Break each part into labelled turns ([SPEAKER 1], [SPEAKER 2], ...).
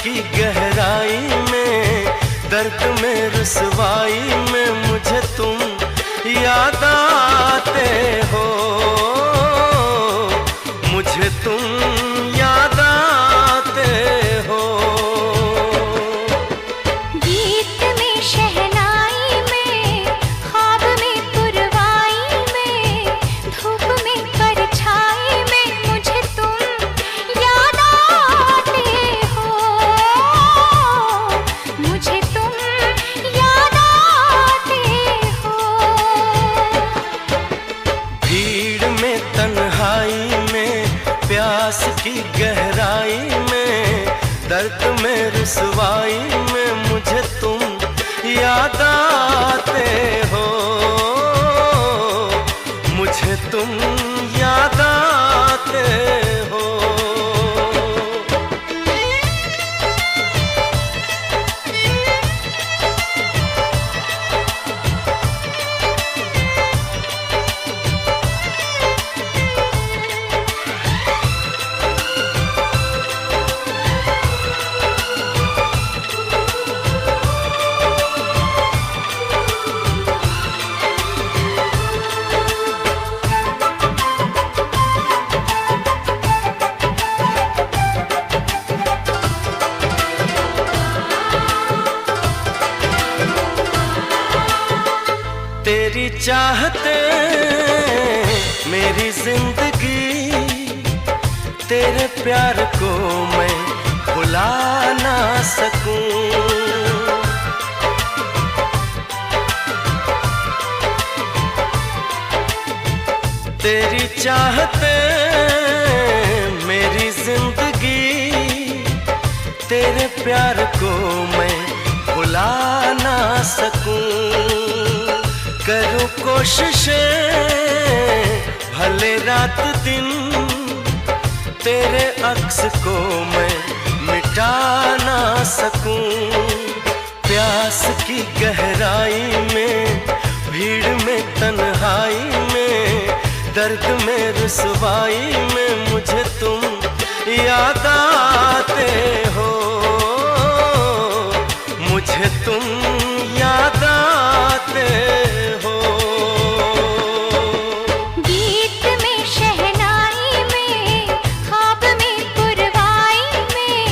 [SPEAKER 1] की गहराई में, दर्द में रुसवाई में मुझे तुम याद आते हो, मुझे तुम याद आते हो।
[SPEAKER 2] गीत में शहनाई में, ख्वाब में पुरवाई में, धूप में परछाई में मुझे तुम याद आते हो, मुझे तुम याद आते हो।
[SPEAKER 1] भीड़ में तन्हाई में, प्यास की गहराई में, दर्द में रुसवाई में मुझे तुम याद आते हो, मुझे तुम याद आते हो। तेरी चाहते मेरी जिंदगी, तेरे प्यार को मैं भुला ना सकूं। तेरी चाहते मेरी जिंदगी, तेरे प्यार को मैं भुला ना सकूं। करूं कोशिशें भले रात दिन, तेरे अक्स को मैं मिटा ना सकूं। प्यास की गहराई में, भीड़ में तन्हाई में, दर्द में रुसवाई में मुझे तुम याद आते हो, मुझे तुम याद आते हो।
[SPEAKER 2] गीत में शहनाई में, ख्वाब में पुरवाई में,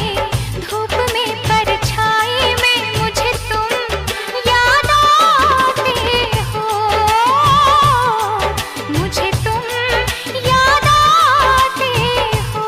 [SPEAKER 2] धूप में परछाई में मुझे तुम याद आते हो, मुझे तुम याद आते हो।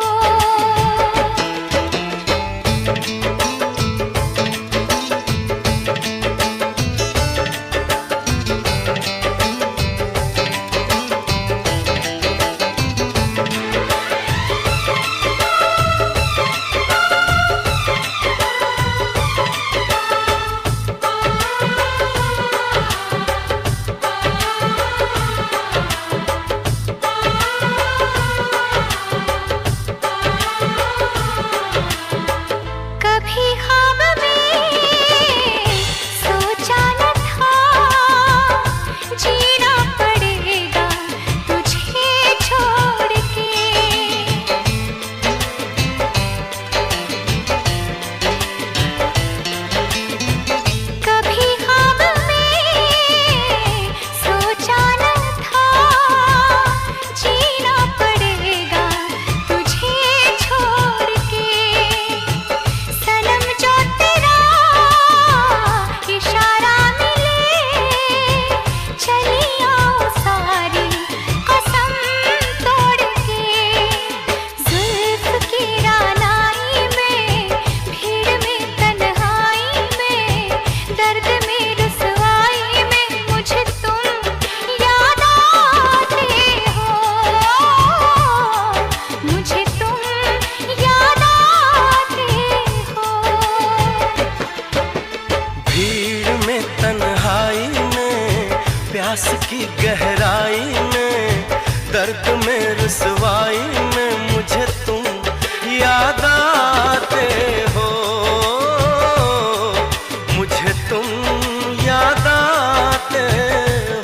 [SPEAKER 2] कभी ख्वाब में सोचा न था, जीना पड़ेगा तुझे छोड़ के। कभी ख्वाब में सोचा न था, जीना पड़ेगा तुझे छोड़ के। सनम जो तेरा इशारा मिले, चली आओ सारी कसम तोड़ के। जुल्फ की रानाई में, भीड़ में तन्हाई में, दर्द में रुसवाई में मुझे तुम याद आते हो, मुझे तुम याद आते हो।
[SPEAKER 1] भीड़ में तन्हाई में, प्यास की गहराई में, दर्द में रुसवाई में मुझे तुम याद आते हो, मुझे तुम याद आते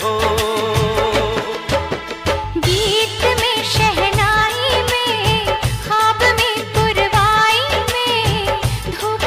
[SPEAKER 1] हो।
[SPEAKER 2] गीत में शहनाई में, ख्वाब में पुरवाई में, धूप